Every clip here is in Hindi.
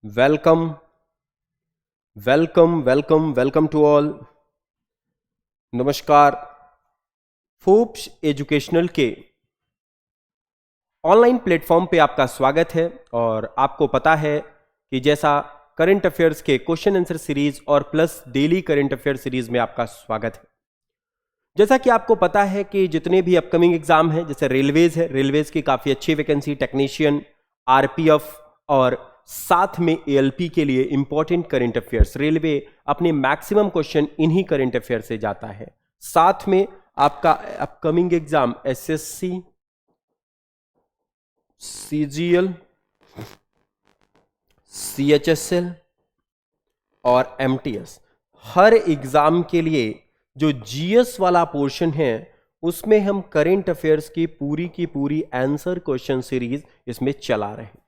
Welcome, welcome to all. नमस्कार. फोर्ब्स एजुकेशनल के ऑनलाइन प्लेटफॉर्म पे आपका स्वागत है और आपको पता है कि जैसा करंट अफेयर्स के क्वेश्चन आंसर सीरीज और plus daily current affair series में आपका स्वागत है. जैसा कि आपको पता है कि जितने भी अपकमिंग एग्जाम हैं, जैसे रेलवेज है, रेलवेज की काफ़ी अच्छी वैकेंसी, टेक्नीशियन, आरपीएफ और साथ में एएलपी के लिए इंपॉर्टेंट करंट अफेयर्स, रेलवे अपने मैक्सिमम क्वेश्चन इन्हीं करंट अफेयर से जाता है. साथ में आपका upcoming exam SSC, CGL, CHSL और एमटीएस, हर एग्जाम के लिए जो जीएस वाला पोर्शन है उसमें हम करंट अफेयर्स की पूरी आंसर क्वेश्चन सीरीज इसमें चला रहे हैं,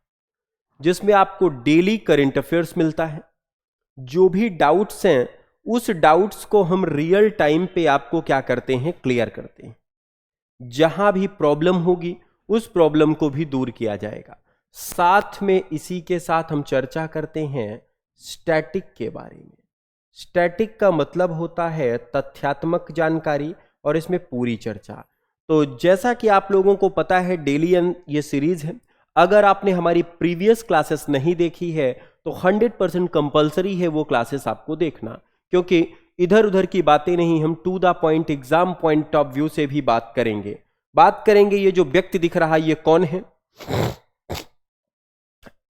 जिसमें आपको डेली करंट अफेयर्स मिलता है. जो भी डाउट्स हैं उस डाउट्स को हम रियल टाइम पे आपको क्या करते हैं, क्लियर करते हैं. जहां भी प्रॉब्लम होगी उस प्रॉब्लम को भी दूर किया जाएगा. साथ में इसी के साथ हम चर्चा करते हैं स्टैटिक के बारे में. स्टैटिक का मतलब होता है तथ्यात्मक जानकारी और इसमें पूरी चर्चा. तो जैसा कि आप लोगों को पता है डेली ये सीरीज है. अगर आपने हमारी प्रीवियस क्लासेस नहीं देखी है तो 100% कंपलसरी है वो क्लासेस आपको देखना, क्योंकि इधर उधर की बातें नहीं, हम to the point exam point of view से भी बात करेंगे. ये जो व्यक्ति दिख रहा है ये कौन है,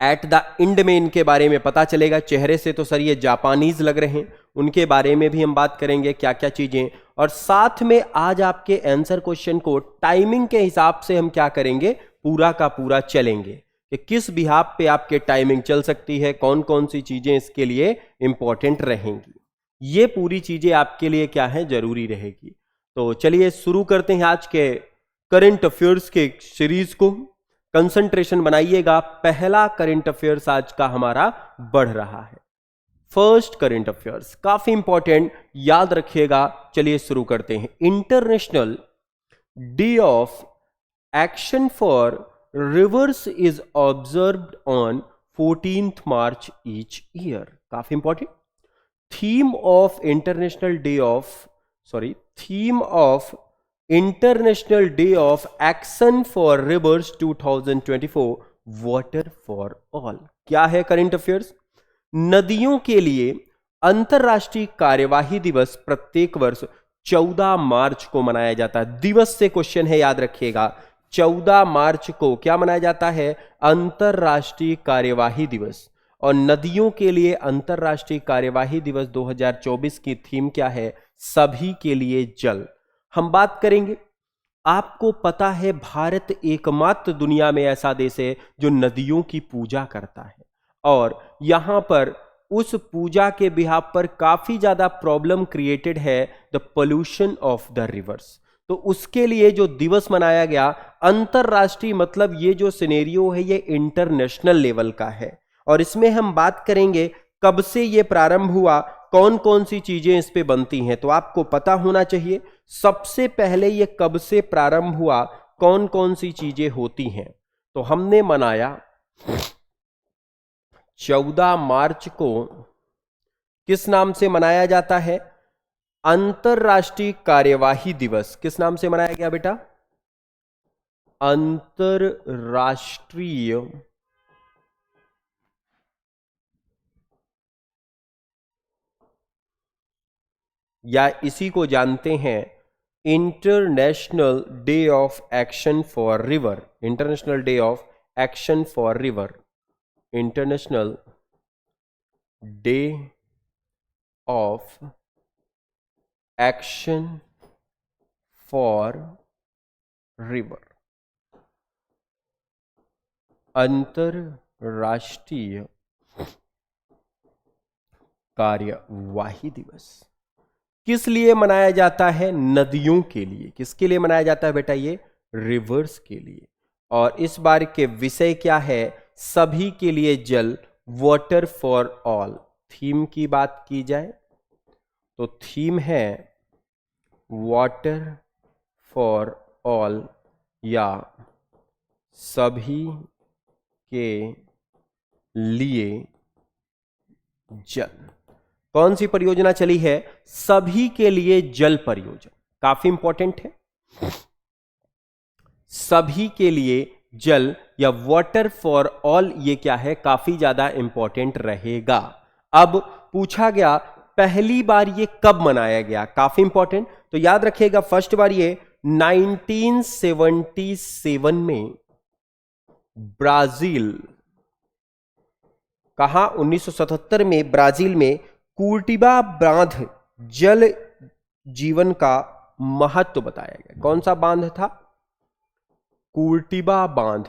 एट द एंड में इनके बारे में पता चलेगा. चेहरे से तो सर ये जापानीज लग रहे हैं, उनके बारे में भी हम बात करेंगे क्या क्या चीजें. और साथ में आज आपके आंसर क्वेश्चन को टाइमिंग के हिसाब से हम क्या करेंगे, पूरा का पूरा चलेंगे कि किस बिहाफ पे आपके टाइमिंग चल सकती है, कौन कौन सी चीजें इसके लिए इंपॉर्टेंट रहेंगी. ये पूरी चीजें आपके लिए क्या है, जरूरी रहेगी. तो चलिए शुरू करते हैं आज के करंट अफेयर्स के सीरीज को. कंसंट्रेशन बनाइएगा, पहला करंट अफेयर्स आज का हमारा बढ़ रहा है. फर्स्ट करंट अफेयर्स काफी इंपॉर्टेंट, याद रखिएगा. चलिए शुरू करते हैं. International day of action for rivers is observed on 14th March each year. काफी important. Theme of international day of theme of international day of action for rivers 2024, water for all. क्या है करंट अफेयर्स? नदियों के लिए अंतरराष्ट्रीय कार्यवाही दिवस प्रत्येक वर्ष 14 मार्च को मनाया जाता है. दिवस से क्वेश्चन है, याद रखिएगा. 14 मार्च को क्या मनाया जाता है, अंतरराष्ट्रीय कार्यवाही दिवस. और नदियों के लिए अंतरराष्ट्रीय कार्यवाही दिवस 2024 की थीम क्या है, सभी के लिए जल. हम बात करेंगे. आपको पता है भारत एकमात्र दुनिया में ऐसा देश है जो नदियों की पूजा करता है, और यहां पर उस पूजा के बिहाफ पर काफी ज्यादा प्रॉब्लम क्रिएटेड है, the pollution of the reverse. तो उसके लिए जो दिवस मनाया गया, अंतरराष्ट्रीय मतलब ये जो सिनेरियो है ये इंटरनेशनल लेवल का है. और इसमें हम बात करेंगे कब से ये प्रारंभ हुआ, कौन कौन सी चीजें इस पे बनती हैं. तो आपको पता होना चाहिए सबसे पहले ये कब से प्रारंभ हुआ, कौन कौन सी चीजें होती हैं. तो हमने मनाया 14 मार्च को. किस नाम से मनाया जाता है, अंतरराष्ट्रीय कार्यवाही दिवस. किस नाम से मनाया गया बेटा, अंतरराष्ट्रीय या इसी को जानते हैं international day of action for river. International day of action for river, international day of action for river, अंतरराष्ट्रीय कार्यवाही दिवस. किस लिए मनाया जाता है, नदियों के लिए. किसके लिए मनाया जाता है बेटा, ये रिवर्स के लिए. और इस बार के विषय क्या है, सभी के लिए जल, वाटर फॉर ऑल. थीम की बात की जाए तो थीम है वाटर फॉर ऑल या सभी के लिए जल। कौन सी परियोजना चली है? सभी के लिए जल परियोजना, काफी इंपॉर्टेंट है। सभी के लिए जल या वाटर फॉर ऑल, ये क्या है? काफी ज्यादा इंपॉर्टेंट रहेगा। अब पूछा गया पहली बार ये कब मनाया गया, काफी इंपॉर्टेंट। तो याद रखिएगा फर्स्ट बार ये 1977 में ब्राजील, कहा 1977 में ब्राजील में कुर्टिबा बांध जल जीवन का महत्व बताया गया। कौन सा बांध था? कुर्टिबा बांध।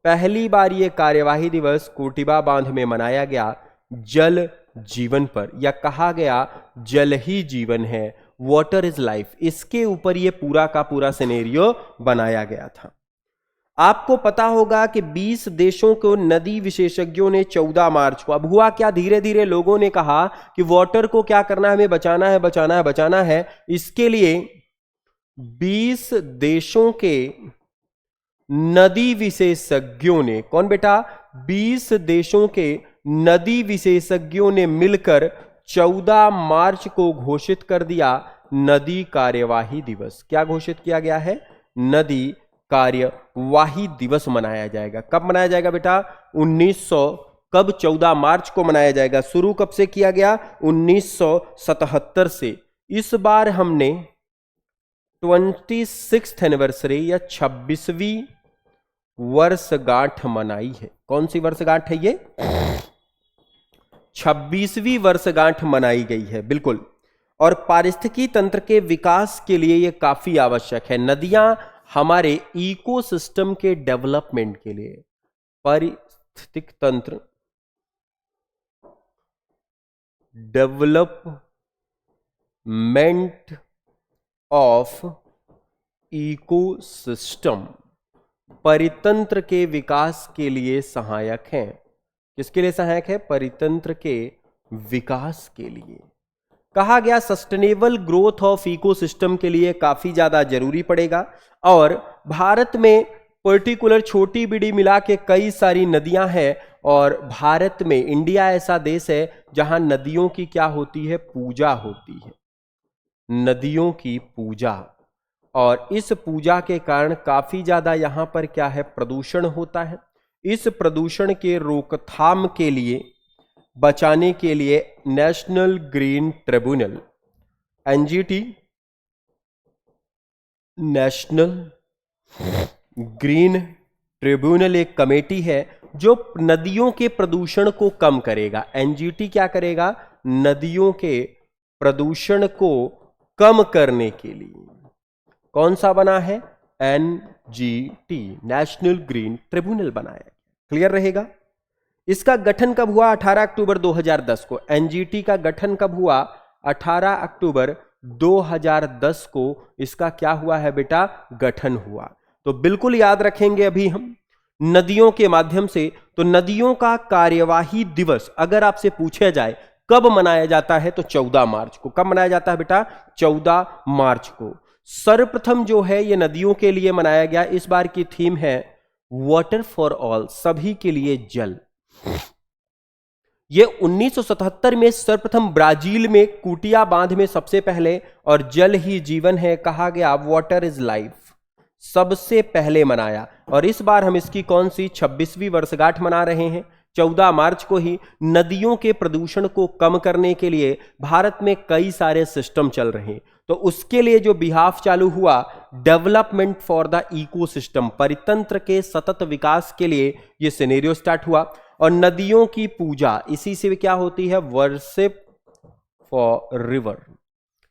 पहली बार यह कार्यवाही दिवस कुर्टिबा बांध में मनाया गया जल जीवन पर, या कहा गया जल ही जीवन है, वाटर इज लाइफ। इसके ऊपर यह पूरा का पूरा सिनेरियो बनाया गया था। आपको पता होगा कि 20 देशों को नदी विशेषज्ञों ने 14 मार्च को, अब हुआ क्या, धीरे धीरे लोगों ने कहा कि वाटर को क्या करना है, हमें बचाना है, बचाना है, बचाना है। इसके लिए 20 देशों के नदी विशेषज्ञों ने, कौन बेटा? 20 देशों के नदी विशेषज्ञों ने मिलकर 14 मार्च को घोषित कर दिया नदी कार्यवाही दिवस। क्या घोषित किया गया है? नदी कार्यवाही दिवस मनाया जाएगा। कब मनाया जाएगा बेटा? 1900, कब? 14 मार्च को मनाया जाएगा। शुरू कब से किया गया? 1977 से। इस बार हमने 26th एनिवर्सरी या 26वीं वर्षगांठ मनाई है। कौन सी वर्षगांठ है ये? 26वीं वर्षगांठ मनाई गई है, बिल्कुल। और पारिस्थितिकी तंत्र के विकास के लिए यह काफी आवश्यक है। नदियां हमारे इकोसिस्टम के डेवलपमेंट के लिए, पारिस्थितिक तंत्र डेवलपमेंट ऑफ इकोसिस्टम, परितंत्र के विकास के लिए सहायक हैं। किसके लिए सहायक है? परितंत्र के विकास के लिए। कहा गया सस्टेनेबल ग्रोथ ऑफ इकोसिस्टम के लिए काफी ज्यादा जरूरी पड़ेगा। और भारत में पर्टिकुलर छोटी बड़ी मिला के कई सारी नदियां हैं, और भारत में, इंडिया ऐसा देश है जहां नदियों की क्या होती है? पूजा होती है, नदियों की पूजा। और इस पूजा के कारण काफी ज्यादा यहां पर क्या है? प्रदूषण होता है। इस प्रदूषण के रोकथाम के लिए, बचाने के लिए national green tribunal, NGT, national green tribunal एक कमेटी है जो नदियों के प्रदूषण को कम करेगा। एनजीटी क्या करेगा? नदियों के प्रदूषण को कम करने के लिए। कौन सा बना है? एनजीटी, नेशनल ग्रीन ट्रिब्यूनल बनाया। क्लियर रहेगा? इसका गठन कब हुआ? 18 अक्टूबर 2010 को। एनजीटी का गठन कब हुआ? 18 अक्टूबर 2010 को इसका क्या हुआ है बेटा? गठन हुआ। तो बिल्कुल याद रखेंगे अभी हम नदियों के माध्यम से। तो नदियों का कार्यवाही दिवस अगर आपसे पूछा जाए कब मनाया जाता है, तो 14 मार्च को। कब मनाया जाता है बेटा? 14 मार्च को। सर्वप्रथम जो है ये नदियों के लिए मनाया गया। इस बार की थीम है वाटर फॉर ऑल, सभी के लिए जल। ये 1977 में सर्वप्रथम ब्राजील में कुटिया बांध में सबसे पहले, और जल ही जीवन है कहा गया, वाटर इज लाइफ, सबसे पहले मनाया। और इस बार हम इसकी कौन सी 26वीं वर्षगांठ मना रहे हैं? 14 मार्च को ही। नदियों के प्रदूषण को कम करने के लिए भारत में कई सारे सिस्टम चल रहे हैं। तो उसके लिए जो बिहाफ चालू हुआ, डेवलपमेंट फॉर द इकोसिस्टम, परितंत्र के सतत विकास के लिए यह सिनेरियो स्टार्ट हुआ। और नदियों की पूजा, इसी से क्या होती है? Worship for river.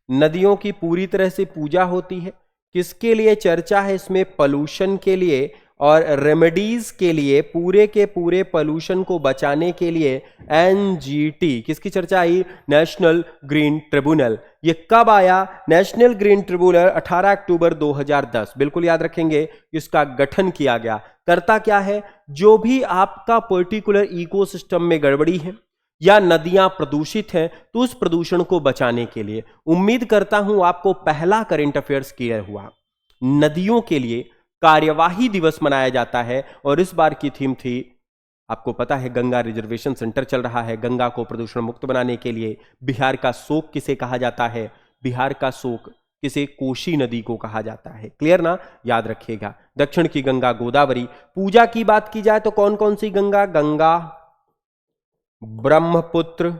नदियों की पूरी तरह से पूजा होती है। किसके लिए चर्चा है इसमें? पोल्यूशन के लिए और रेमेडीज के लिए, पूरे के पूरे पोल्यूशन को बचाने के लिए एनजीटी। किसकी चर्चा आई? National green tribunal. ये कब आया? नेशनल ग्रीन ट्रिब्यूनल 18 अक्टूबर 2010। बिल्कुल याद रखेंगे, इसका गठन किया गया। करता क्या है? जो भी आपका पर्टिकुलर इकोसिस्टम में गड़बड़ी है या नदियां प्रदूषित हैं, तो उस प्रदूषण को बचाने के लिए, उम्मीद करता हूं आपको पहला करंट अफेयर्स क्लियर हुआ। नदियों के लिए कार्यवाही दिवस मनाया जाता है और इस बार की थीम थी आपको पता है गंगा रिजर्वेशन सेंटर चल रहा है गंगा को प्रदूषण मुक्त बनाने के लिए। बिहार का शोक किसे कहा जाता है? बिहार का शोक किसे? कोसी नदी को कहा जाता है। क्लियर ना? याद रखिएगा। दक्षिण की गंगा गोदावरी। पूजा की बात की जाए तो कौन कौन सी गंगा? गंगा, ब्रह्मपुत्र,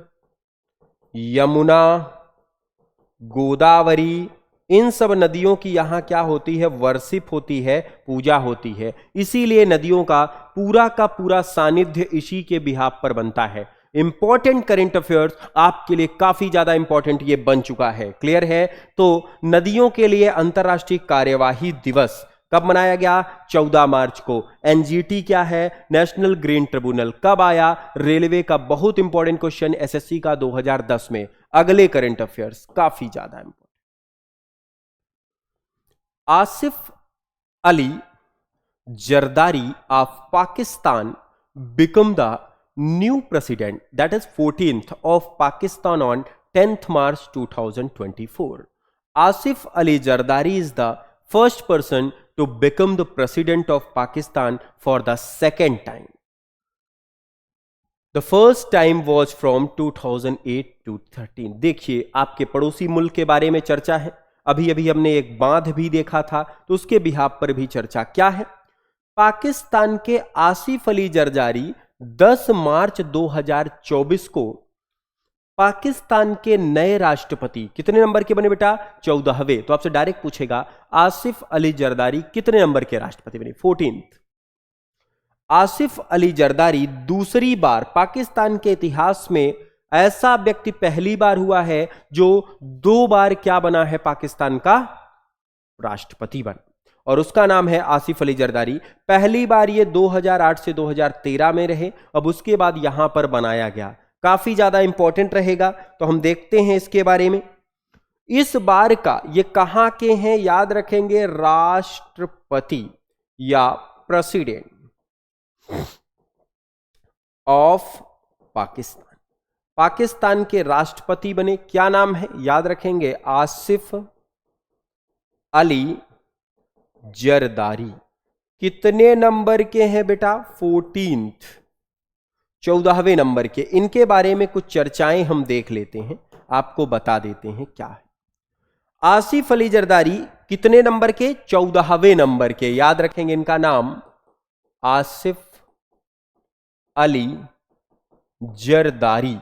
यमुना, गोदावरी, इन सब नदियों की यहां क्या होती है? वर्शिप होती है, पूजा होती है। इसीलिए नदियों का पूरा सानिध्य इसी के बिहाफ पर बनता है। इंपॉर्टेंट करंट अफेयर्स आपके लिए काफी ज्यादा इंपॉर्टेंट ये बन चुका है। क्लियर है? तो नदियों के लिए अंतर्राष्ट्रीय कार्यवाही दिवस कब मनाया गया? 14 मार्च को। एनजीटी क्या है? नेशनल ग्रीन ट्रिब्यूनल कब आया? रेलवे का बहुत इंपॉर्टेंट क्वेश्चन एसएससी का 2010 में। अगले करंट अफेयर्स काफी ज्यादा important. Asif Ali Zardari of Pakistan become the new president, that is 14th of Pakistan on 10th March 2024. Asif Ali Zardari is the first person to become the president of Pakistan for the second time. The first time was from 2008 to 13. देखिए आपके पड़ोसी मुल्क के बारे में चर्चा है। अभी अभी हमने एक बांध भी देखा था तो उसके बिहाफ पर भी चर्चा क्या है? पाकिस्तान के आसिफ अली जरदारी 10 मार्च 2024 को पाकिस्तान के नए राष्ट्रपति कितने नंबर के बने बेटा? 14वें। तो आपसे डायरेक्ट पूछेगा आसिफ अली जरदारी कितने नंबर के राष्ट्रपति बने? 14th। आसिफ अली जरदारी दूसरी बार पाकिस्तान के इतिहास में ऐसा व्यक्ति पहली बार हुआ है जो 2 बार क्या बना है? पाकिस्तान का राष्ट्रपति बना, और उसका नाम है आसिफ अली जरदारी। पहली बार ये 2008 से 2013 में रहे, अब उसके बाद यहां पर बनाया गया। काफी ज्यादा इंपॉर्टेंट रहेगा, तो हम देखते हैं इसके बारे में। इस बार का ये कहां के हैं? याद रखेंगे, राष्ट्रपति या प्रेसिडेंट ऑफ पाकिस्तान। पाकिस्तान के राष्ट्रपति बने, क्या नाम है? याद रखेंगे, आसिफ अली जरदारी। कितने नंबर के हैं बेटा? 14th, 14वें नंबर के। इनके बारे में कुछ चर्चाएं हम देख लेते हैं, आपको बता देते हैं क्या है। आसिफ अली जरदारी कितने नंबर के? 14वें नंबर के। याद रखेंगे इनका नाम आसिफ अली जरदारी।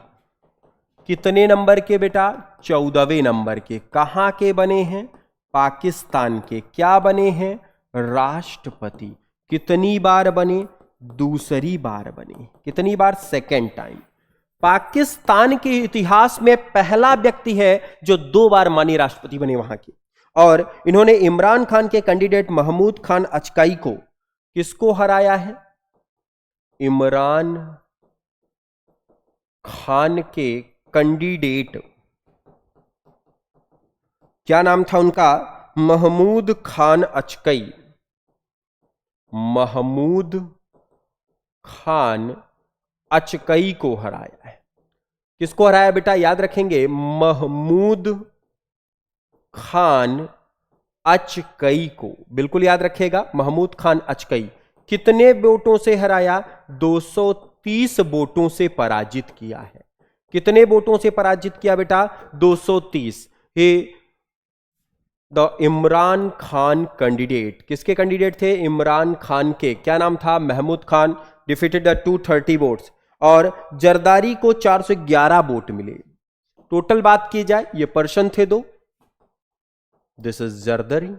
कितने नंबर के बेटा? 14वें नंबर के। कहां के बने हैं? पाकिस्तान के। क्या बने हैं? राष्ट्रपति। कितनी बार बने? दूसरी बार बने। कितनी बार? Second time. पाकिस्तान के इतिहास में पहला व्यक्ति है जो 2 बार माननीय राष्ट्रपति बने वहां के। और इन्होंने इमरान खान के कैंडिडेट महमूद खान अचकाई को, किसको हराया है? इमरान खान के कैंडिडेट, क्या नाम था उनका? महमूद खान अचकई। महमूद खान अचकई को हराया है। किसको हराया बेटा? याद रखेंगे, महमूद खान अचकई को। बिल्कुल याद रखेगा, महमूद खान अचकई। कितने वोटों से हराया? 230 वोटों से पराजित किया है। कितने वोटों से पराजित किया बेटा? 230। He the Imran Khan candidate, किसके कैंडिडेट थे? इमरान खान के। क्या नाम था? Mahmood Khan. Defeated the 230 votes. और जरदारी को 411 वोट मिले। टोटल बात की जाए, ये पर्सन थे 2। This is Zardari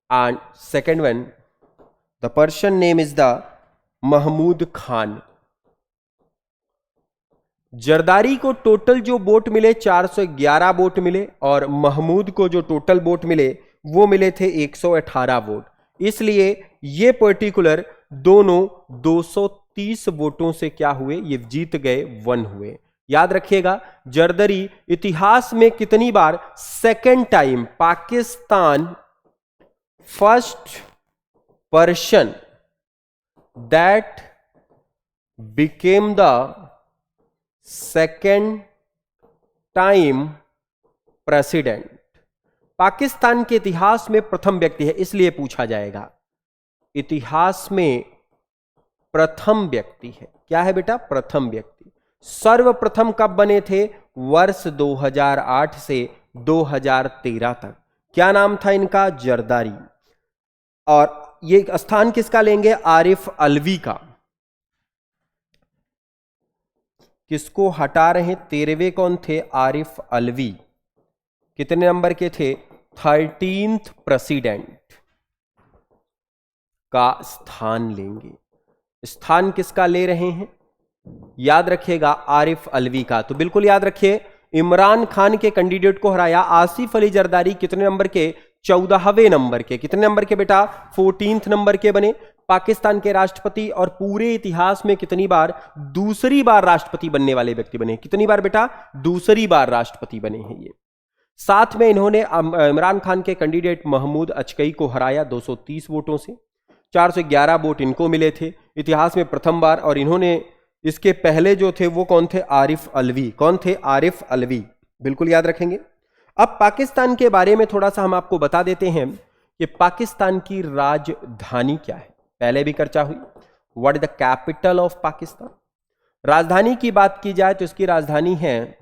and second one, the person name is the Mahmood Khan. Zardari को टोटल जो वोट मिले 411 वोट मिले, और महमूद को जो टोटल वोट मिले वो मिले थे 118 वोट। इसलिए ये पर्टिकुलर दोनों 230 वोटों से क्या हुए? ये जीत गए, 1 हुए। याद रखिएगा, जरदारी इतिहास में कितनी बार? Second time. Pakistan first person that became the second time president. Pakistan के इतिहास में प्रथम व्यक्ति है, इसलिए पूछा जाएगा इतिहास में प्रथम व्यक्ति है। क्या है बेटा? प्रथम व्यक्ति। सर्वप्रथम कब बने थे? वर्ष 2008 से 2013 तक। क्या नाम था इनका? जरदारी। और ये स्थान किसका लेंगे? आरिफ अलवी का। किसको हटा रहे? 13वें कौन थे? आरिफ अलवी। कितने नंबर के थे? 13th प्रेसिडेंट का स्थान लेंगे। स्थान किसका ले रहे हैं? याद रखिएगा, आरिफ अलवी का। तो बिल्कुल याद रखिए, इमरान खान के कैंडिडेट को हराया आसिफ अली जरदारी। कितने नंबर के? 14वें नंबर के। कितने नंबर के बेटा? 14th नंबर के बने। पाकिस्तान के राष्ट्रपति और पूरे इतिहास में कितनी बार? दूसरी बार राष्ट्रपति बनने वाले व्यक्ति बने। कितनी बार बेटा? दूसरी बार राष्ट्रपति बने हैं ये। साथ में इन्होंने इमरान खान के कैंडिडेट महमूद अचकई को हराया 230 वोटों से। 411 वोट इनको मिले थे इतिहास में प्रथम बार। और इन्होंने इसके पहले जो थे वो कौन थे? आरिफ अलवी। कौन थे? आरिफ अलवी। बिल्कुल याद रखेंगे। अब पाकिस्तान के बारे में थोड़ा सा हम आपको बता देते हैं कि पाकिस्तान की राजधानी क्या है। पहले भी चर्चा हुई। What is the capital of Pakistan? राजधानी की बात की जाए तो इसकी राजधानी है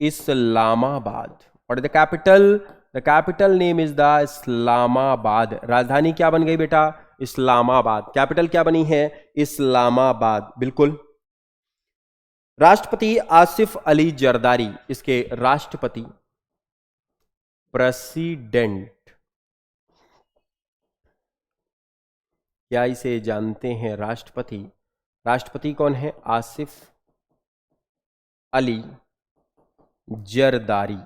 Islamabad. What is the capital? The capital name is the Islamabad. राजधानी क्या बन गई बेटा? इस्लामाबाद। कैपिटल क्या बनी है? इस्लामाबाद। बिल्कुल। राष्ट्रपति आसिफ अली जरदारी, इसके राष्ट्रपति। प्रेसिडेंट, क्या इसे जानते हैं? राष्ट्रपति। राष्ट्रपति कौन है? आसिफ अली जरदारी।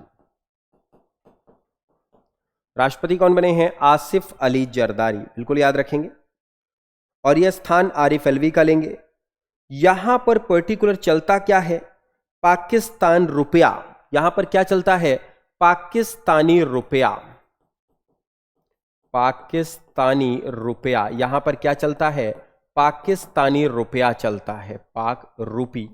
राष्ट्रपति कौन बने हैं? आसिफ अली जरदारी। बिल्कुल याद रखेंगे। और यह स्थान आरिफ अलवी का लेंगे। यहां पर पर्टिकुलर चलता क्या है? पाकिस्तान रुपया। यहां पर क्या चलता है? पाकिस्तानी रुपया। पाकिस्तानी रुपया। यहां पर क्या चलता है? पाकिस्तानी रुपया चलता है। पाक रूपी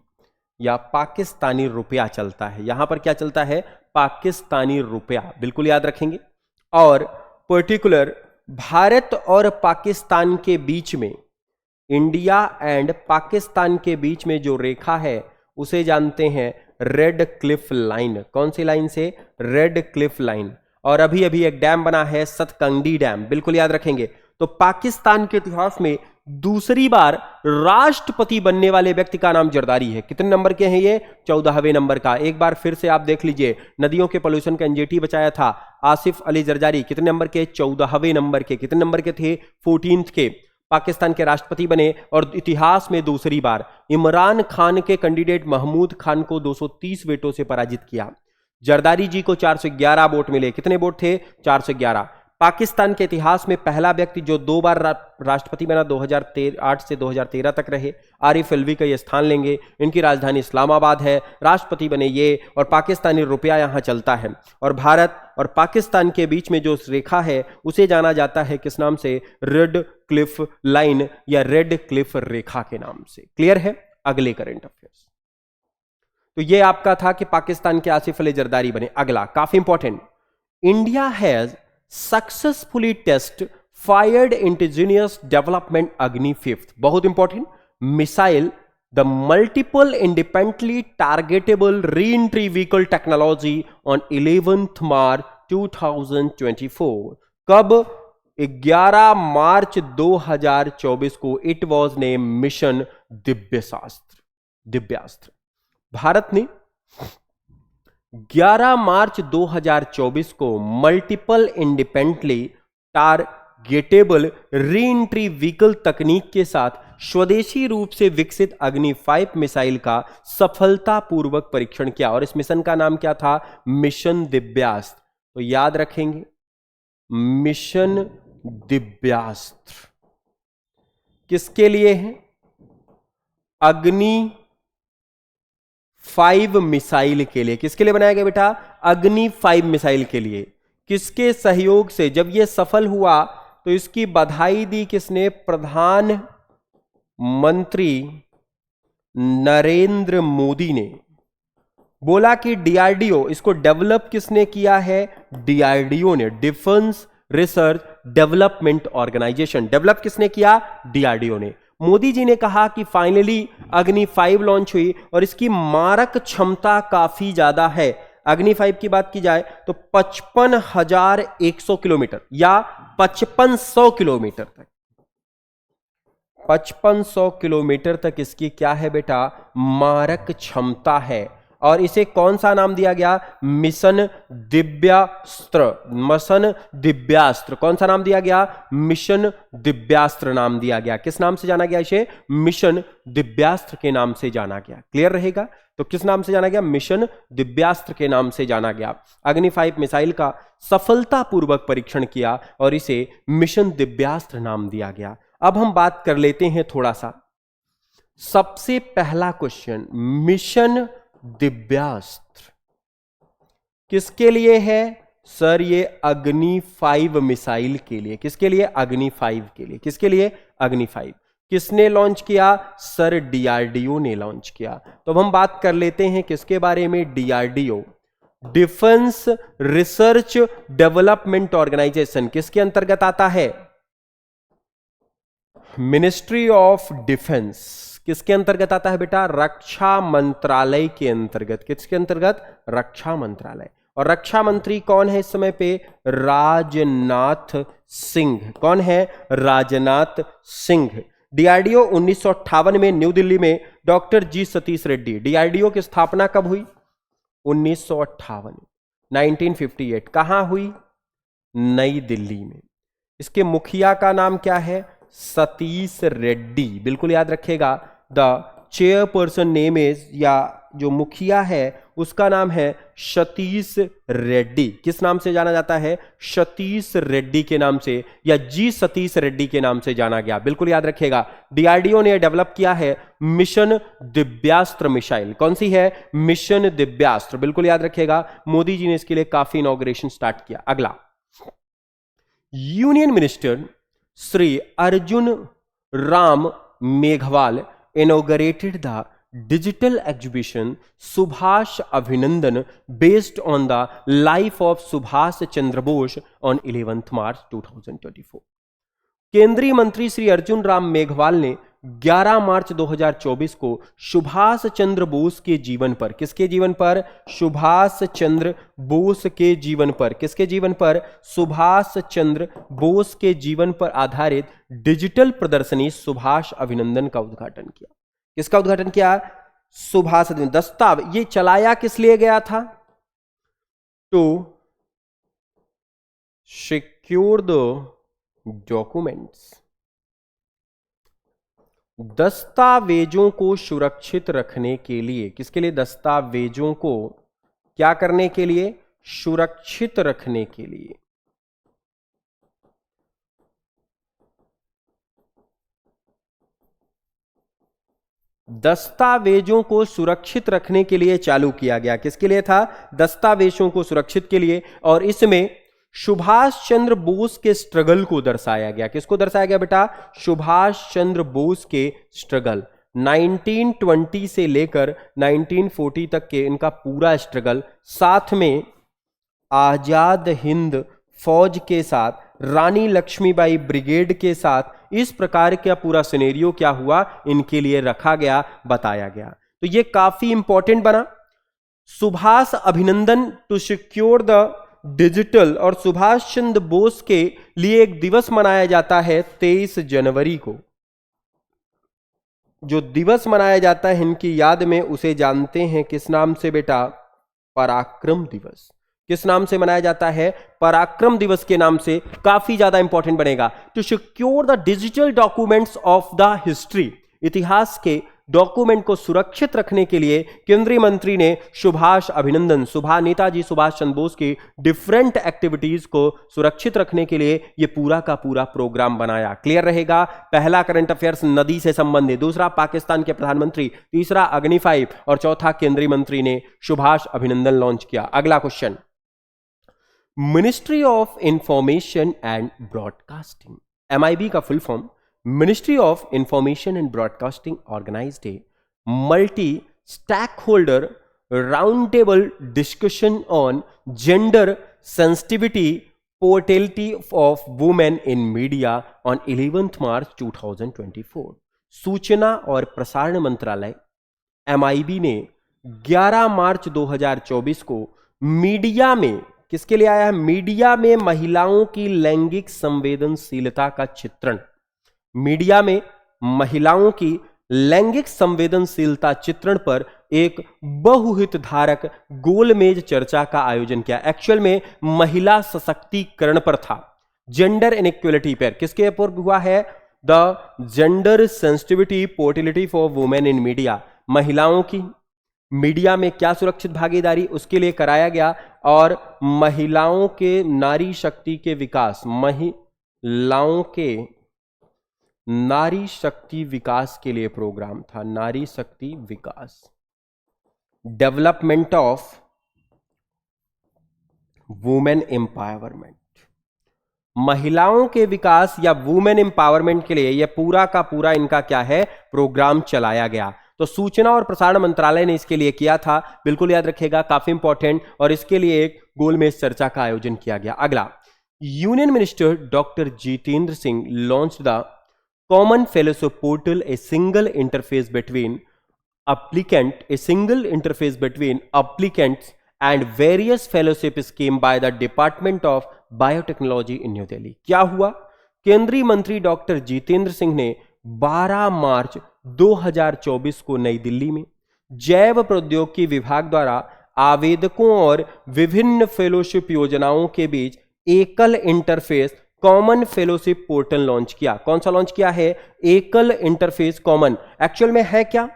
या पाकिस्तानी रुपया चलता है। यहां पर क्या चलता है? पाकिस्तानी रुपया। बिल्कुल याद रखेंगे। और पर्टिकुलर भारत और पाकिस्तान के बीच में, इंडिया एंड पाकिस्तान के बीच में जो रेखा है उसे जानते हैं रेड क्लिफ लाइन। कौन सी लाइन से? Red Cliff line. और अभी अभी एक डैम बना है सतकंडी डैम। बिल्कुल याद रखेंगे। तो पाकिस्तान के इतिहास में दूसरी बार राष्ट्रपति बनने वाले व्यक्ति का नाम जरदारी है। कितने नंबर के हैं ये? 14वें नंबर का। एक बार फिर से आप देख लीजिए, नदियों के पोल्यूशन का एनजीटी बचाया था आसिफ अली जरदारी। कितने नंबर के? 14वें नंबर के। कितने नंबर के थे? 14th के। पाकिस्तान के राष्ट्रपति बने और इतिहास में दूसरी बार इमरान खान के कैंडिडेट महमूद खान को 230 वोटों से पराजित किया। जरदारी जी को 411 वोट मिले। कितने वोट थे? 411। पाकिस्तान के इतिहास में पहला व्यक्ति जो 2 बार राष्ट्रपति बना, 2008 से 2013 तक रहे, आरिफ अलवी का ये स्थान लेंगे। इनकी राजधानी इस्लामाबाद है। राष्ट्रपति बने ये, और पाकिस्तानी रुपया यहां चलता है। और भारत और पाकिस्तान के बीच में जो रेखा है उसे जाना जाता है किस नाम से? रेड क्लिफ लाइन या रेड क्लिफ रेखा के नाम से। क्लियर है? अगले करंट अफेयर्स। तो ये आपका था कि पाकिस्तान के आसिफ अली जरदारी बने। अगला काफी important, India has successfully test fired indigenous development Agni 5th, बहुत important, missile the multiple independently targetable re entry vehicle technology on 11th March 2024। कब? 11 मार्च 2024 को। It was name mission Divyastra. Bharat ने 11 मार्च 2024 को multiple independently targetable re entry vehicle तकनीक के साथ स्वदेशी रूप से विकसित अग्नि 5 मिसाइल का सफलतापूर्वक परीक्षण किया। और इस मिशन का नाम क्या था? मिशन दिव्यास्त्र। तो याद रखेंगे, मिशन दिव्यास्त्र किसके लिए है? अग्नि 5 मिसाइल के लिए। किसके लिए बनाया गया बेटा? अग्नि 5 मिसाइल के लिए। किसके सहयोग से? जब यह सफल हुआ तो इसकी बधाई दी किसने? प्रधानमंत्री नरेंद्र मोदी ने। बोला कि डीआरडीओ, इसको डेवलप किसने किया है? डीआरडीओ ने, defence research development organisation. Develop किसने किया? डीआरडीओ ने। मोदी जी ने कहा कि फाइनली अग्नि 5 लॉन्च हुई और इसकी मारक क्षमता काफी ज्यादा है। अग्नि 5 की बात की जाए तो 55,100 किलोमीटर या 5500 किलोमीटर तक, 5500 किलोमीटर तक इसकी क्या है बेटा, मारक क्षमता है। और इसे कौन सा नाम दिया गया, मिशन दिव्यास्त्र। मिशन दिव्यास्त्र, कौन सा नाम दिया गया, मिशन दिव्यास्त्र नाम दिया गया। किस नाम से जाना गया इसे, मिशन दिव्यास्त्र के नाम से जाना गया। क्लियर रहेगा, तो किस नाम से जाना गया, मिशन दिव्यास्त्र के नाम से जाना गया। अग्नि 5 मिसाइल का सफलतापूर्वक परीक्षण किया और इसे मिशन दिव्यास्त्र नाम दिया गया। अब हम बात कर लेते हैं थोड़ा सा, सबसे पहला क्वेश्चन, मिशन दिव्यास्त्र किसके लिए है सर, ये अग्नि 5 मिसाइल के लिए। किसके लिए, अग्नि 5 के लिए। किसके लिए, अग्नि 5। किसने लॉन्च किया सर, डीआरडीओ ने लॉन्च किया। तो अब हम बात कर लेते हैं किसके बारे में, DRDO, defence research development organisation. किसके अंतर्गत आता है, मिनिस्ट्री ऑफ डिफेंस। किसके अंतर्गत आता है बेटा, रक्षा मंत्रालय के अंतर्गत। किसके अंतर्गत, रक्षा मंत्रालय। और रक्षा मंत्री कौन है इस समय पे, राजनाथ सिंह। कौन है, राजनाथ सिंह। डीआरडीओ 1958 में न्यू दिल्ली में डॉक्टर जी सतीश रेड्डी। डीआरडीओ की स्थापना कब हुई, 1958, 1958। कहां हुई, नई दिल्ली में। इसके मुखिया का नाम क्या है, सतीश रेड्डी। बिल्कुल याद रखेगा, द चेयरपर्सन नेम इज, या जो मुखिया है उसका नाम है सतीश रेड्डी। किस नाम से जाना जाता है, सतीश रेड्डी के नाम से, या जी सतीश रेड्डी के नाम से जाना गया। बिल्कुल याद रखेगा। डीआरडीओ ने डेवलप किया है मिशन दिव्यास्त्र मिसाइल। कौन सी है, मिशन दिव्यास्त्र। बिल्कुल याद रखेगा, मोदी जी ने इसके लिए काफी इनॉग्रेशन स्टार्ट किया। अगला, union minister Shri Arjun Ram Meghwal inaugurated the digital exhibition Subhash Abhinandan based on the life of Subhash Chandra Bose on 11th March 2024। केंद्रीय मंत्री श्री अर्जुन राम मेघवाल ने 11 मार्च 2024 को सुभाष चंद्र बोस के जीवन पर, किसके जीवन पर, सुभाष चंद्र बोस के जीवन पर, किसके जीवन पर, सुभाष चंद्र बोस के जीवन पर आधारित डिजिटल प्रदर्शनी सुभाष अभिनंदन का उद्घाटन किया। किसका उद्घाटन किया, सुभाष दस्तावेज। ये चलाया किस लिए गया था, टू सिक्योर द डॉक्यूमेंट्स, दस्तावेजों को सुरक्षित रखने के लिए। किसके लिए, दस्तावेजों को क्या करने के लिए, सुरक्षित रखने के लिए। दस्तावेजों को सुरक्षित रखने के लिए चालू किया गया। किसके लिए था, दस्तावेजों को सुरक्षित के लिए। और इसमें सुभाष चंद्र बोस के स्ट्रगल को दर्शाया गया। किसको दर्शाया गया बेटा, सुभाष चंद्र बोस के स्ट्रगल। 1920 से लेकर 1940 तक के इनका पूरा स्ट्रगल, साथ में आजाद हिंद फौज के साथ, रानी लक्ष्मीबाई ब्रिगेड के साथ, इस प्रकार का पूरा सिनेरियो क्या हुआ, इनके लिए रखा गया, बताया गया। तो ये काफी इंपॉर्टेंट बना। सुभाष अभिनंदन टू सिक्योर द डिजिटल, और सुभाष चंद्र बोस के लिए एक दिवस मनाया जाता है 23 जनवरी को। जो दिवस मनाया जाता है इनकी याद में, उसे जानते हैं किस नाम से बेटा, पराक्रम दिवस। किस नाम से मनाया जाता है, पराक्रम दिवस के नाम से। काफी ज्यादा इंपॉर्टेंट बनेगा। To secure the digital documents of the history, इतिहास के डॉक्यूमेंट को सुरक्षित रखने के लिए केंद्रीय मंत्री ने सुभाष अभिनंदन, नेताजी सुभाष चंद्र बोस की डिफरेंट एक्टिविटीज को सुरक्षित रखने के लिए यह पूरा का पूरा प्रोग्राम बनाया। क्लियर रहेगा। पहला करंट अफेयर्स नदी से संबंधित, दूसरा पाकिस्तान के प्रधानमंत्री, तीसरा अग्नि 5 और चौथा केंद्रीय मंत्री ने सुभाष अभिनंदन लॉन्च किया। अगला question, ministry of information and broadcasting, MIB का full form, Ministry of Information and Broadcasting organized a multi-stakeholder roundtable discussion on gender sensitivity portrayal of women in media on 11th March 2024. सूचना और प्रसारण मंत्रालय MIB ने 11 मार्च 2024 को मीडिया में, किसके लिए आया है, मीडिया में महिलाओं की लैंगिक संवेदनशीलता का चित्रण, मीडिया में महिलाओं की लैंगिक संवेदनशीलता चित्रण पर एक बहुहितधारक गोलमेज चर्चा का आयोजन किया। एक्चुअल में महिला सशक्तिकरण पर था, जेंडर इनइक्वलिटी पर। किसके ऊपर हुआ है? The gender sensitivity portal for women in media, महिलाओं की मीडिया में क्या सुरक्षित भागीदारी, उसके लिए कराया गया। और महिलाओं के नारी शक्ति के विकास, महिलाओं के नारी शक्ति विकास के लिए प्रोग्राम था, नारी शक्ति विकास, डेवलपमेंट ऑफ वुमेन एम्पावरमेंट, महिलाओं के विकास या वुमेन एम्पावरमेंट के लिए यह पूरा का पूरा इनका क्या है, प्रोग्राम चलाया गया। तो सूचना और प्रसारण मंत्रालय ने इसके लिए किया था, बिल्कुल याद रखिएगा, काफी इंपॉर्टेंट। और इसके लिए एक गोलमेज चर्चा का आयोजन किया गया। अगला, union minister doctor Jitendra Singh launched the common fellowship portal, a single interface between applicants and various fellowship scheme by the Department of Biotechnology in New Delhi। क्या हुआ? केंद्रीय मंत्री डॉक्टर जितेंद्र सिंह ने 12 मार्च 2024 को नई दिल्ली में जैव प्रौद्योगिकी विभाग द्वारा आवेदकों और विभिन्न फेलोशिप योजनाओं के बीच एकल interface common fellowship portal launch किया। कौन सा लॉन्च किया है? एकल इंटरफेस कॉमन। एक्चुअल में है क्या?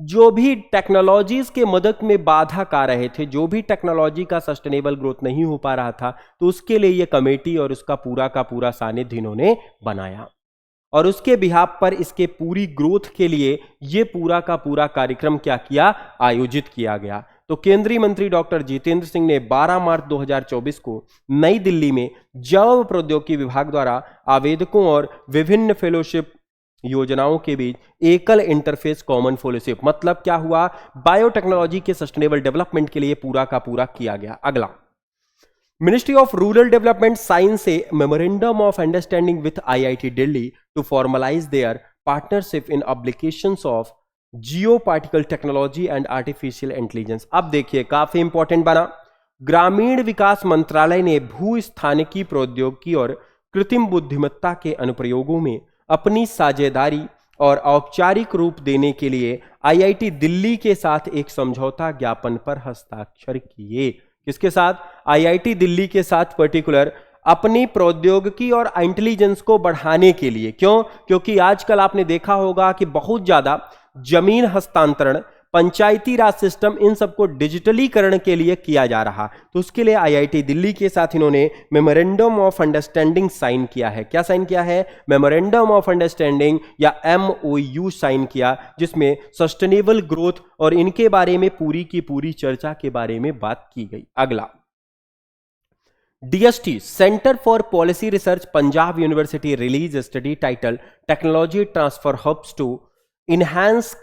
जो भी टेक्नोलॉजीज के मदद में बाधक आ रहे थे, जो भी टेक्नोलॉजी का सस्टेनेबल ग्रोथ नहीं हो पा रहा था, तो उसके लिए यह कमेटी और उसका पूरा का पूरा सानिध्य इन्होंने बनाया। और उसके बिहाफ पर इसके पूरी ग्रोथ के लिए यह पूरा का पूरा कार्यक्रम क्या किया? आयोजित किया गया। तो केंद्रीय मंत्री डॉक्टर जितेंद्र सिंह ने 12 मार्च 2024 को नई दिल्ली में जैव प्रौद्योगिकी विभाग द्वारा आवेदकों और विभिन्न फेलोशिप योजनाओं के बीच एकल इंटरफेस कॉमन फेलोशिप, मतलब क्या हुआ? बायोटेक्नोलॉजी के सस्टेनेबल डेवलपमेंट के लिए पूरा का पूरा किया गया। अगला, ministry of rural development sign से memorandum of understanding with IIT Delhi to formalize their partnership in applications of geo particle technology and artificial intelligence. अब देखिए, काफी इंपॉर्टेंट बना। ग्रामीण विकास मंत्रालय ने भूस्थानिकी प्रौद्योगिकी और कृत्रिम बुद्धिमत्ता के अनुप्रयोगों में अपनी साझेदारी और औपचारिक रूप देने के लिए IIT दिल्ली के साथ एक समझौता ज्ञापन पर हस्ताक्षर किए। किसके साथ? IIT दिल्ली के साथ पर्टिकुलर अपनी प्रौद्योगिकी और इंटेलिजेंस को बढ़ाने के लिए। क्यों? क्योंकि आजकल आपने देखा होगा कि बहुत ज्यादा जमीन हस्तांतरण, पंचायती राज सिस्टम, इन सबको डिजिटलीकरण के लिए किया जा रहा। तो उसके लिए IIT दिल्ली के साथ इन्होंने मेमोरेंडम ऑफ अंडरस्टैंडिंग साइन किया है। क्या साइन किया है? मेमोरेंडम ऑफ अंडरस्टैंडिंग या MOU साइन किया, जिसमें सस्टेनेबल ग्रोथ और इनके बारे में पूरी की पूरी चर्चा के बारे में बात की गई। अगला, DST centre for policy research Punjab university release study title technology transfer hubs to enhance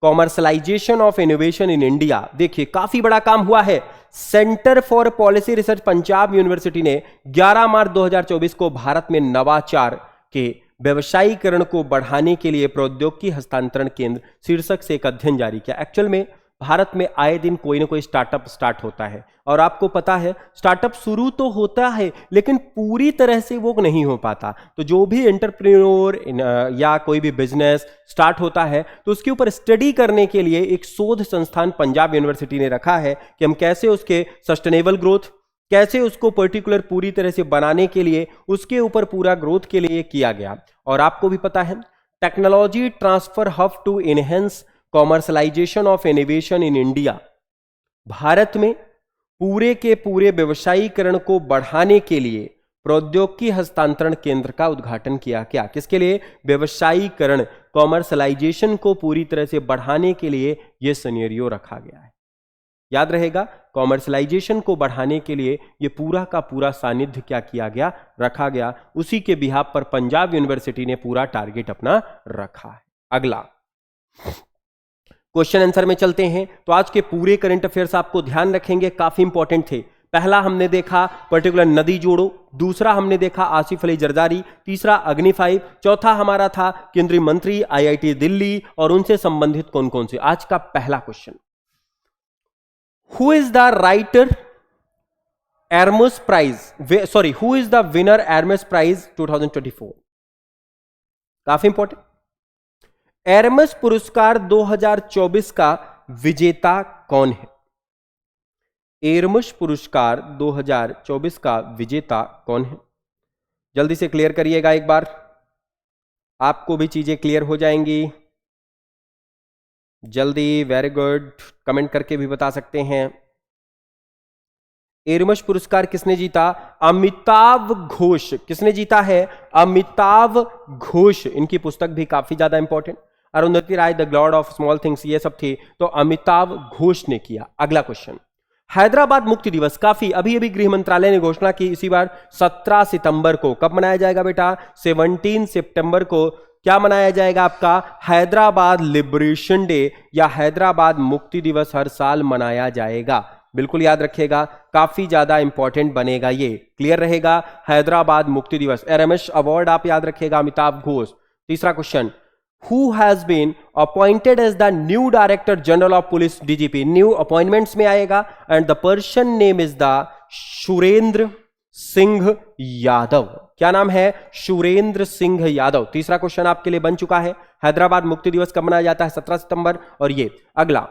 commercialisation of innovation in India. देखिए, काफी बड़ा काम हुआ है। Centre for policy research Punjab university ने 11 मार्च 2024 को भारत में नवाचार के व्यवसायीकरण को बढ़ाने के लिए प्रौद्योगिकी हस्तांतरण केंद्र शीर्षक से एक अध्ययन जारी किया। एक्चुअल में भारत में आए दिन कोई ना कोई स्टार्टअप स्टार्ट होता है, और आपको पता है स्टार्टअप शुरू तो होता है लेकिन पूरी तरह से वो नहीं हो पाता। तो जो भी एंटरप्रेन्योर या कोई भी बिजनेस स्टार्ट होता है, तो उसके ऊपर स्टडी करने के लिए एक शोध संस्थान पंजाब यूनिवर्सिटी ने रखा है कि हम कैसे उसके सस्टेनेबल ग्रोथ, कैसे उसको पर्टिकुलर पूरी तरह से बनाने के लिए उसके ऊपर पूरा ग्रोथ के लिए किया गया। और आपको भी पता है, technology transfer hub to enhance commercialisation of innovation in India, Bharat में पूरे के पूरे व्यवसायीकरण को बढ़ाने के लिए प्रौद्योगिकी हस्तांतरण केंद्र का उद्घाटन किया। क्या? किसके लिए? व्यवसायीकरण, कॉमर्शलाइजेशन को पूरी तरह से बढ़ाने के लिए यह सिनेरियो रखा गया है। याद रहेगा, कॉमर्शलाइजेशन को बढ़ाने के लिए यह पूरा का पूरा सानिध्य क्या किया गया? रखा गया। उसी के बिहाफ पर पंजाब यूनिवर्सिटी ने पूरा टारगेट अपना रखा है। अगला क्वेश्चन आंसर में चलते हैं। तो आज के पूरे करंट अफेयर्स आपको ध्यान रखेंगे, काफी इंपॉर्टेंट थे। पहला हमने देखा पर्टिकुलर नदी जोड़ो, दूसरा हमने देखा आसिफ अली जरदारी, तीसरा अग्नि 5, चौथा हमारा था केंद्रीय मंत्री आईआईटी दिल्ली और उनसे संबंधित कौन कौन से। आज का पहला question, who is the writer Hermes prize, sorry who is the winner Hermes prize 2024? काफी इंपॉर्टेंट। एर्मस पुरस्कार 2024 का विजेता कौन है? एर्मस पुरस्कार 2024 का विजेता कौन है? जल्दी से क्लियर करिएगा एक बार, आपको भी चीजें क्लियर हो जाएंगी जल्दी। वेरी गुड, कमेंट करके भी बता सकते हैं। एर्मस पुरस्कार किसने जीता? अमिताभ घोष। किसने जीता है? अमिताभ घोष। इनकी पुस्तक भी काफी ज्यादा important, Arundhati Roy, the God of small things, ये सब थी, तो अमिताभ घोष ने किया। अगला क्वेश्चन, हैदराबाद मुक्ति दिवस काफी अभी अभी गृह मंत्रालय ने घोषणा की इसी बार 17 सितंबर को। कब मनाया जाएगा बेटा? 17 सितंबर को क्या मनाया जाएगा आपका? हैदराबाद लिबरेशन डे या हैदराबाद मुक्ति दिवस हर साल मनाया जाएगा। बिल्कुल याद रखिएगा, काफी ज्यादा इंपॉर्टेंट बनेगा, ये क्लियर रहेगा। हैदराबाद मुक्ति दिवस, एरएमएस अवार्ड आप याद रखिएगा, अमिताभ घोष। तीसरा question, who has been appointed as the new director general of police DGP? New appointments में आएगा and the person name is the Surendra Singh Yadav. क्या नाम है? सुरेंद्र सिंह यादव। तीसरा क्वेश्चन आपके लिए बन चुका है, हैदराबाद मुक्ति दिवस कब मनाया जाता है? 17 सितंबर। और ये अगला,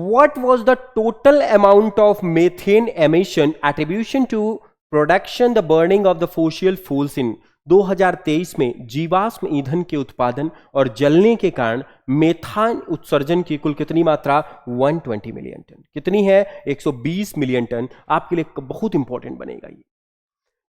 what was the total amount of methane emission attribution to production the burning of the fossil fuels in 2023 में जीवाश्म ईंधन के उत्पादन और जलने के कारण मेथान उत्सर्जन की कुल कितनी मात्रा? 120 मिलियन टन। कितनी है? 120 मिलियन टन। आपके लिए बहुत इंपॉर्टेंट बनेगा ये,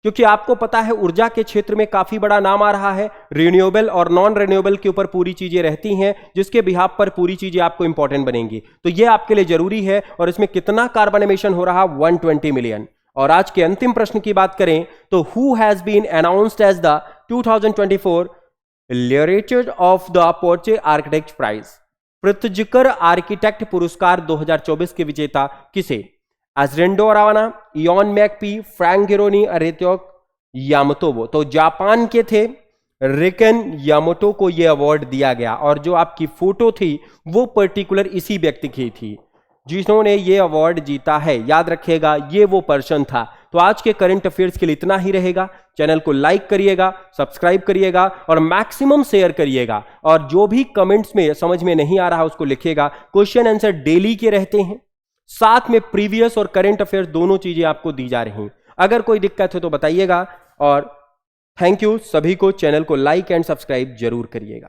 क्योंकि आपको पता है ऊर्जा के क्षेत्र में काफी बड़ा नाम आ रहा है, रिन्यूएबल और नॉन रिन्यूएबल के ऊपर पूरी चीजें रहती हैं, जिसके बिहाफ पर पूरी चीजें आपको इंपॉर्टेंट बनेंगी, तो ये आपके लिए जरूरी है। और इसमें कितना कार्बन एमिशन हो रहा? 120 मिलियन। और आज के अंतिम प्रश्न की बात करें तो who has been announced as the 2024 laureate of the Pritzker architect prize? Pritzker architect पुरस्कार 2024 के विजेता किसे? एजरेंडो अरावाना, इयॉन मैकपी, फ्रैंक गिरोनी, अरेत्योक यामोटो। तो जापान के थे रिकन यामोटो को यह अवार्ड दिया गया। और जो आपकी फोटो थी वो पर्टिकुलर इसी व्यक्ति की थी जिन्होंने ये अवार्ड जीता है। याद रखिएगा, ये वो पर्सन था। तो आज के करंट अफेयर्स के लिए इतना ही रहेगा। चैनल को लाइक करिएगा, सब्सक्राइब करिएगा और मैक्सिमम शेयर करिएगा। और जो भी कमेंट्स में समझ में नहीं आ रहा उसको लिखिएगा। क्वेश्चन आंसर डेली के रहते हैं, साथ में प्रीवियस और करंट अफेयर्स दोनों चीजें आपको दी जा रही हैं। अगर कोई दिक्कत है तो बताइएगा। और थैंक यू सभी को, चैनल को लाइक एंड सब्सक्राइब जरूर करिएगा।